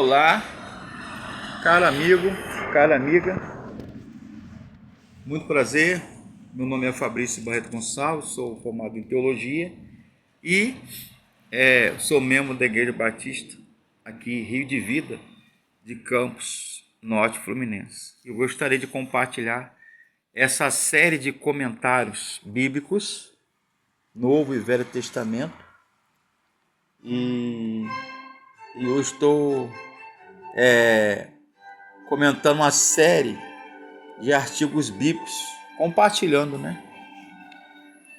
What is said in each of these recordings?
Olá, caro amigo, cara amiga, muito prazer. Meu nome é Fabrício Barreto Gonçalves, sou formado em teologia e sou membro da Igreja Batista aqui Rio de Vida, de Campos Norte Fluminense. Eu gostaria de compartilhar essa série de comentários bíblicos, Novo e Velho Testamento, e eu estou comentando uma série de artigos bíblicos, compartilhando, né?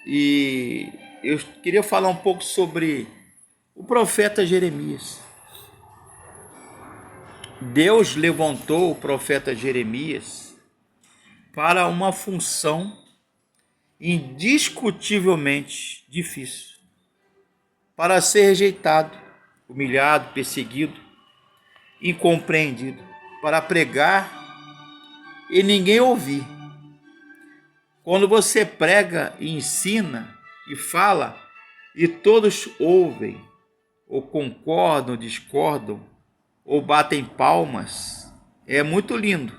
E eu queria falar um pouco sobre o profeta Jeremias. Deus levantou o profeta Jeremias para uma função indiscutivelmente difícil, para ser rejeitado, humilhado, perseguido, incompreendido, para pregar e ninguém ouvir. Quando você prega e ensina e fala e todos ouvem, ou concordam, discordam, ou batem palmas, é muito lindo.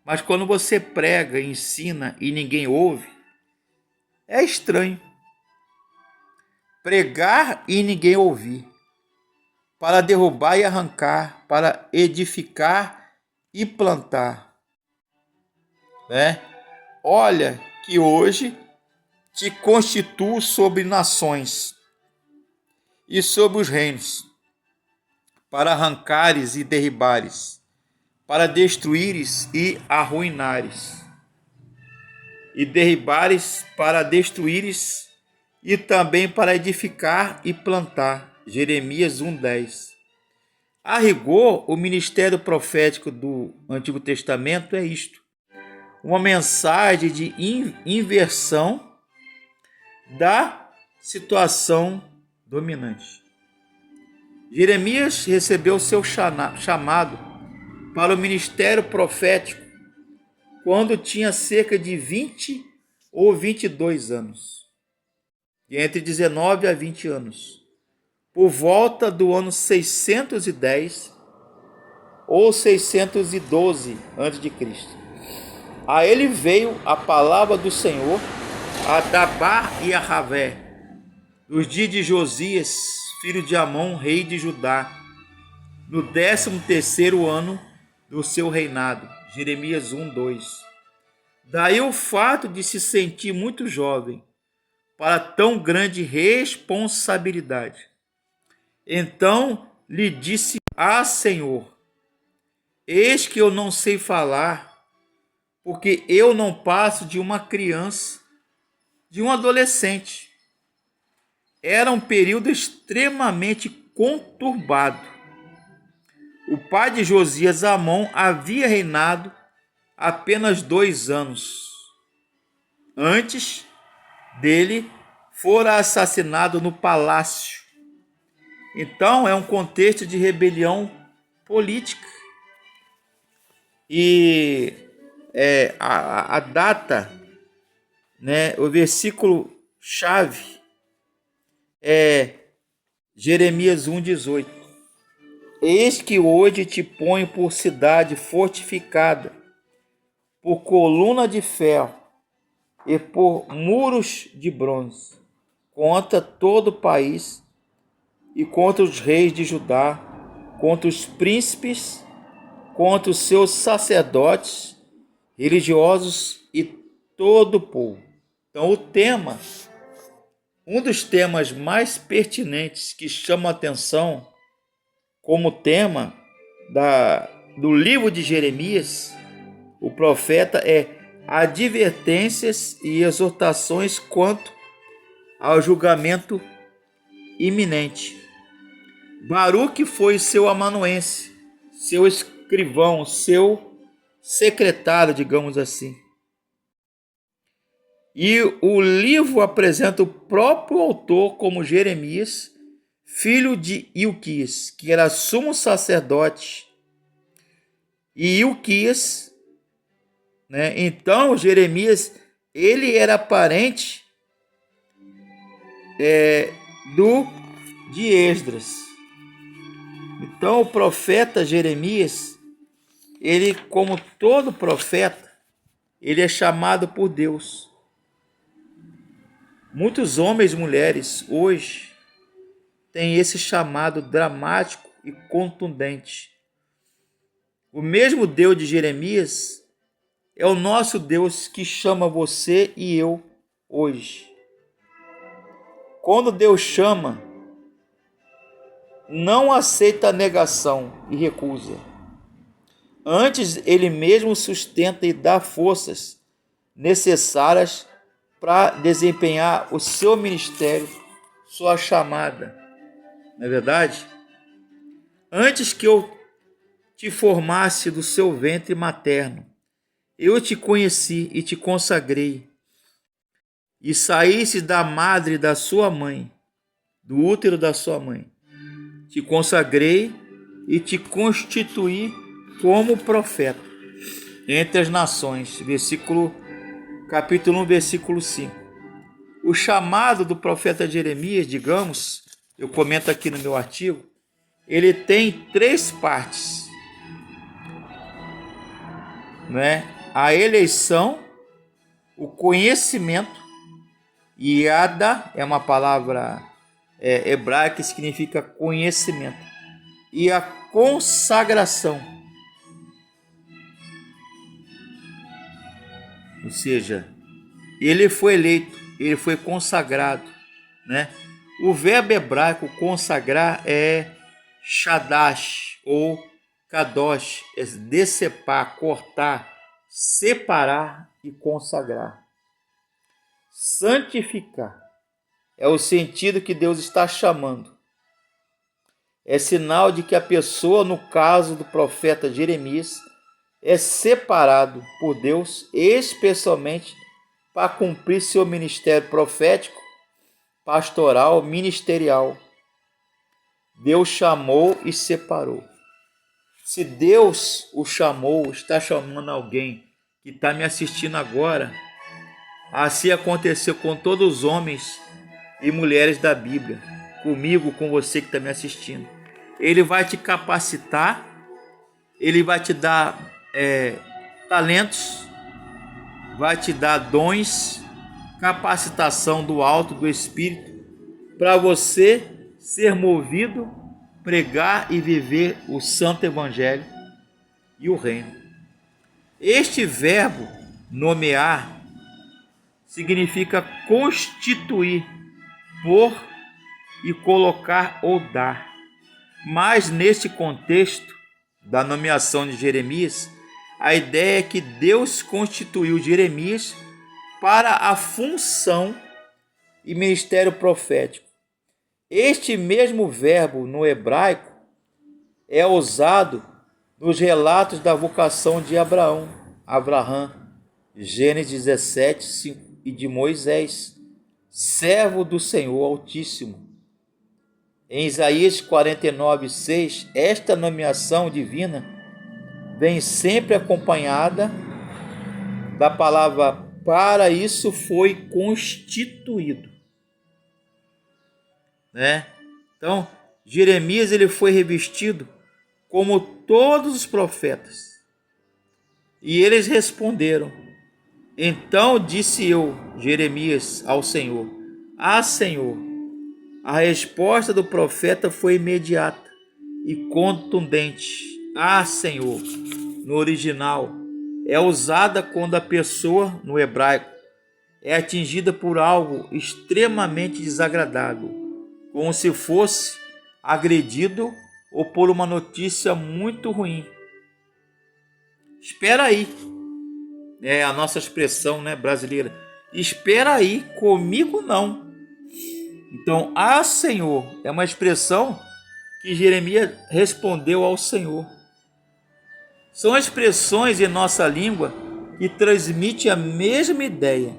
Mas quando você prega e ensina e ninguém ouve, é estranho. Pregar e ninguém ouvir, para derrubar e arrancar, para edificar e plantar, né? Olha que hoje te constituo sobre nações e sobre os reinos, para arrancares e derribares, para destruíres e arruinares, e derribares para destruíres, e também para edificar e plantar. Jeremias 1:10. A rigor, o ministério profético do Antigo Testamento é isto: uma mensagem de inversão da situação dominante. Jeremias recebeu seu chamado para o ministério profético quando tinha cerca de 20 ou 22 anos, de entre 19 a 20 anos, por volta do ano 610 ou 612 a.C. A ele veio a palavra do Senhor a Dabar e a Ravé, nos dias de Josias, filho de Amon, rei de Judá, no 13º ano do seu reinado. Jeremias 1:2. Daí o fato de se sentir muito jovem para tão grande responsabilidade. Então lhe disse: Senhor, eis que eu não sei falar, porque eu não passo de uma criança, de um adolescente. Era um período extremamente conturbado. O pai de Josias, Amon, havia reinado apenas 2 anos. Antes dele, fora assassinado no palácio. Então, é um contexto de rebelião política. E a data, né, o versículo chave é Jeremias 1:18. Eis que hoje te ponho por cidade fortificada, por coluna de ferro e por muros de bronze, contra todo o país e contra os reis de Judá, contra os príncipes, contra os seus sacerdotes religiosos e todo o povo. Então um dos temas mais pertinentes que chama a atenção como tema do livro de Jeremias, o profeta, é advertências e exortações quanto ao julgamento iminente. Baruque foi seu amanuense, seu escrivão, seu secretário, digamos assim. E o livro apresenta o próprio autor como Jeremias, filho de Ilquias, que era sumo sacerdote. E Ilquias, né? Então Jeremias, ele era parente de Esdras. Então o profeta Jeremias, ele, como todo profeta, ele é chamado por Deus. Muitos homens e mulheres hoje têm esse chamado dramático e contundente. O mesmo Deus de Jeremias é o nosso Deus que chama você e eu hoje. Quando Deus chama, não aceita a negação e recusa. Antes, Ele mesmo sustenta e dá forças necessárias para desempenhar o seu ministério, sua chamada. Não é verdade? Antes que eu te formasse do seu ventre materno, eu te conheci e te consagrei, e saísse da madre da sua mãe, do útero da sua mãe. Te consagrei e te constituí como profeta entre as nações. Capítulo 1, versículo 5. O chamado do profeta Jeremias, digamos, eu comento aqui no meu artigo, ele tem 3 partes, né? A eleição, o conhecimento, Yada é uma palavra hebraica que significa conhecimento, e a consagração. Ou seja, ele foi eleito, ele foi consagrado, né? O verbo hebraico consagrar é shadash ou kadosh, é decepar, cortar, separar e consagrar. Santificar é o sentido que Deus está chamando. É sinal de que a pessoa, no caso do profeta Jeremias, é separado por Deus especialmente para cumprir seu ministério profético, pastoral, ministerial. Deus chamou e separou. Se Deus o chamou, está chamando alguém que está me assistindo agora, assim aconteceu com todos os homens e mulheres da Bíblia, comigo, com você que está me assistindo. Ele vai te capacitar, ele vai te dar talentos, vai te dar dons, capacitação do alto, do Espírito, para você ser movido, pregar e viver o santo evangelho e o reino. Este verbo, nomear, significa constituir, pôr e colocar ou dar. Mas neste contexto da nomeação de Jeremias, a ideia é que Deus constituiu Jeremias para a função e ministério profético. Este mesmo verbo no hebraico é usado nos relatos da vocação de Abraão, Gênesis 17, 5, e de Moisés, servo do Senhor Altíssimo. Em Isaías 49, 6, esta nomeação divina vem sempre acompanhada da palavra para isso foi constituído. Né? Então, Jeremias ele foi revestido como todos os profetas. E eles responderam: então disse eu, Jeremias, ao Senhor: ah, Senhor. A resposta do profeta foi imediata e contundente. Ah, Senhor, no original, é usada quando a pessoa, no hebraico, é atingida por algo extremamente desagradável, como se fosse agredido ou por uma notícia muito ruim. Espera aí, é a nossa expressão, né, brasileira. Espera aí, comigo não. Então, ah, Senhor, é uma expressão que Jeremias respondeu ao Senhor. São expressões em nossa língua que transmitem a mesma ideia.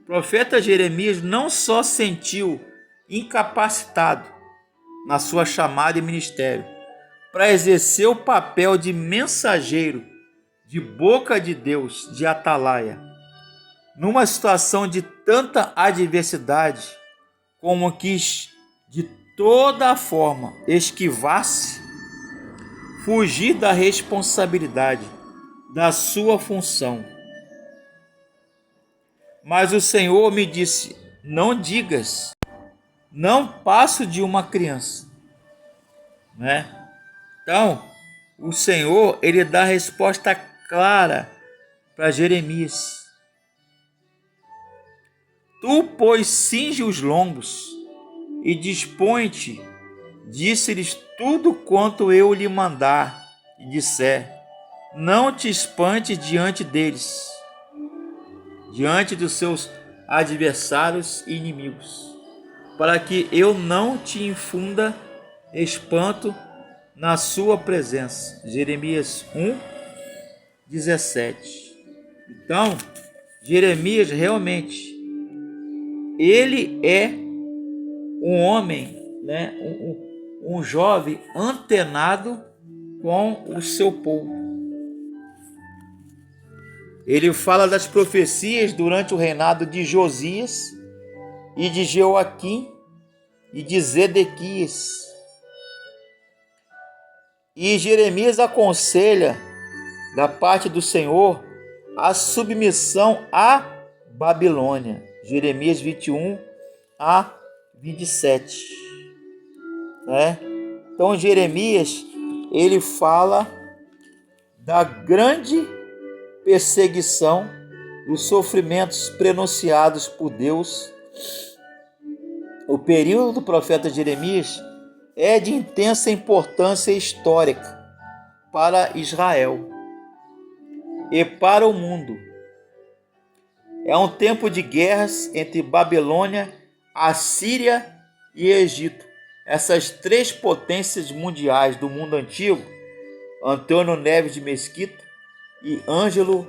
O profeta Jeremias não só sentiu incapacitado na sua chamada e ministério para exercer o papel de mensageiro, de boca de Deus, de atalaia, numa situação de tanta adversidade, como quis de toda forma esquivar-se fugir da responsabilidade, da sua função. Mas o Senhor me disse: não digas, não passo de uma criança, né? Então, o Senhor, ele dá a resposta clara para Jeremias. Tu, pois, cinge os lombos e dispõe-te, disse-lhes tudo quanto eu lhe mandar, e disser: não te espante diante deles, diante dos seus adversários e inimigos, para que eu não te infunda espanto na sua presença. Jeremias 1:17. Então, Jeremias realmente, ele é um homem, né, um jovem antenado com o seu povo. Ele fala das profecias durante o reinado de Josias e de Joaquim e de Zedequias. E Jeremias aconselha, da parte do Senhor, a submissão à Babilônia. Jeremias 21:27. Né? Então Jeremias, ele fala da grande perseguição, dos sofrimentos prenunciados por Deus. O período do profeta Jeremias é de intensa importância histórica para Israel e para o mundo. É um tempo de guerras entre Babilônia, Assíria e Egito. Essas três potências mundiais do mundo antigo, Antônio Neves de Mesquita e Ângelo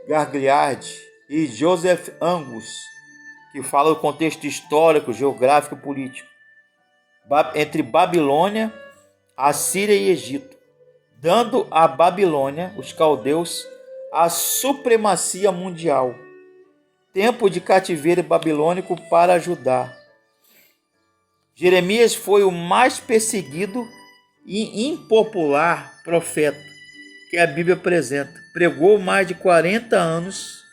Gagliardi e Joseph Angus, que fala do contexto histórico, geográfico e político entre Babilônia, Assíria e Egito, dando à Babilônia, os caldeus, a supremacia mundial. Tempo de cativeiro babilônico para Judá. Jeremias foi o mais perseguido e impopular profeta que a Bíblia apresenta. Pregou mais de 40 anos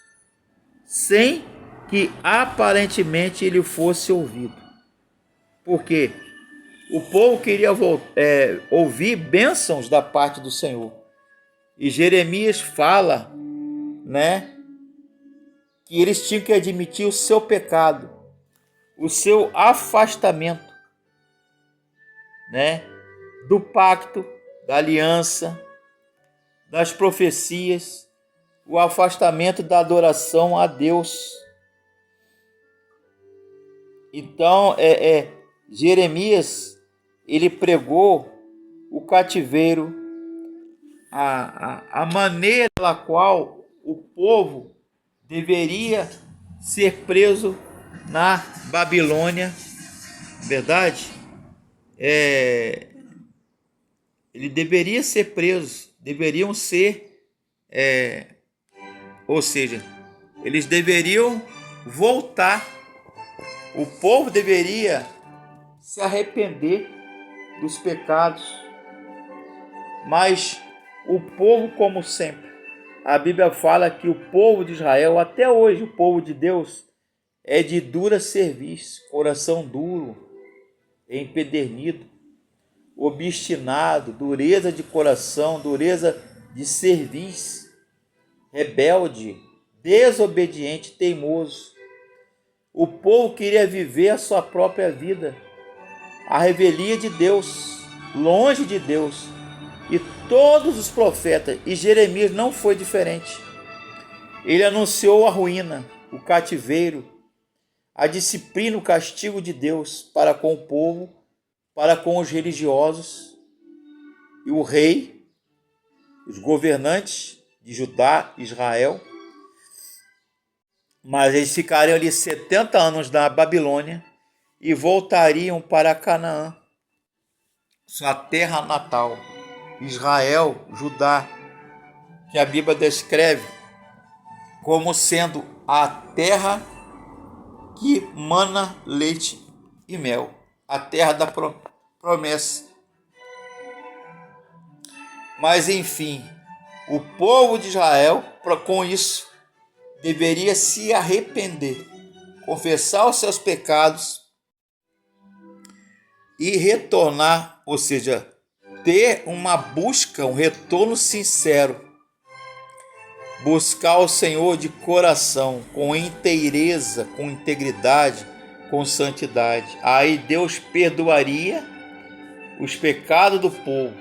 sem que aparentemente ele fosse ouvido. Por quê? O povo queria ouvir bênçãos da parte do Senhor. E Jeremias fala, né, que eles tinham que admitir o seu pecado, o seu afastamento, né, do pacto, da aliança, das profecias, o afastamento da adoração a Deus. Então, Jeremias, ele pregou o cativeiro, a maneira pela qual o povo deveria ser preso na Babilônia, verdade? Ele deveria ser preso, deveriam ser, ou seja, eles deveriam voltar, o povo deveria se arrepender dos pecados, mas o povo, como sempre, a Bíblia fala que o povo de Israel, até hoje, o povo de Deus, é de dura cerviz, coração duro, empedernido, obstinado, dureza de coração, dureza de cerviz, rebelde, desobediente, teimoso. O povo queria viver a sua própria vida, a revelia de Deus, longe de Deus. E todos os profetas, e Jeremias não foi diferente. Ele anunciou a ruína, o cativeiro, a disciplina, o castigo de Deus para com o povo, para com os religiosos e o rei, os governantes de Judá, Israel. Mas eles ficariam ali 70 anos na Babilônia e voltariam para Canaã, sua terra natal, Israel, Judá, que a Bíblia descreve como sendo a terra que mana leite e mel, a terra da promessa. Mas enfim, o povo de Israel, com isso, deveria se arrepender, confessar os seus pecados e retornar, ou seja, ter uma busca, um retorno sincero, buscar o Senhor de coração, com inteireza, com integridade, com santidade. Aí Deus perdoaria os pecados do povo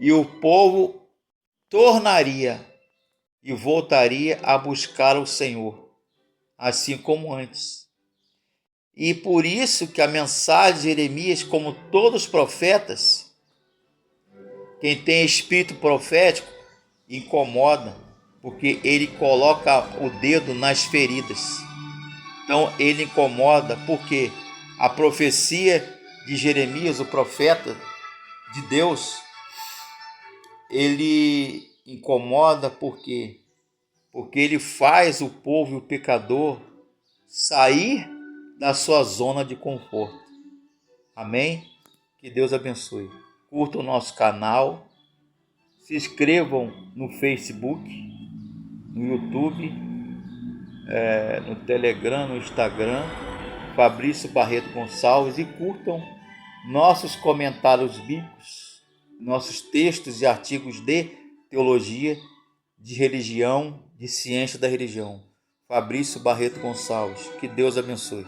e o povo tornaria e voltaria a buscar o Senhor, assim como antes. E por isso que a mensagem de Jeremias, como todos os profetas, quem tem espírito profético, incomoda, porque ele coloca o dedo nas feridas. Então ele incomoda porque a profecia de Jeremias, o profeta de Deus, ele incomoda porque ele faz o povo e o pecador sair da sua zona de conforto. Amém? Que Deus abençoe. Curtam o nosso canal, se inscrevam no Facebook, no YouTube, no Telegram, no Instagram, Fabrício Barreto Gonçalves, e curtam nossos comentários bíblicos, nossos textos e artigos de teologia, de religião, de ciência da religião. Fabrício Barreto Gonçalves. Que Deus abençoe.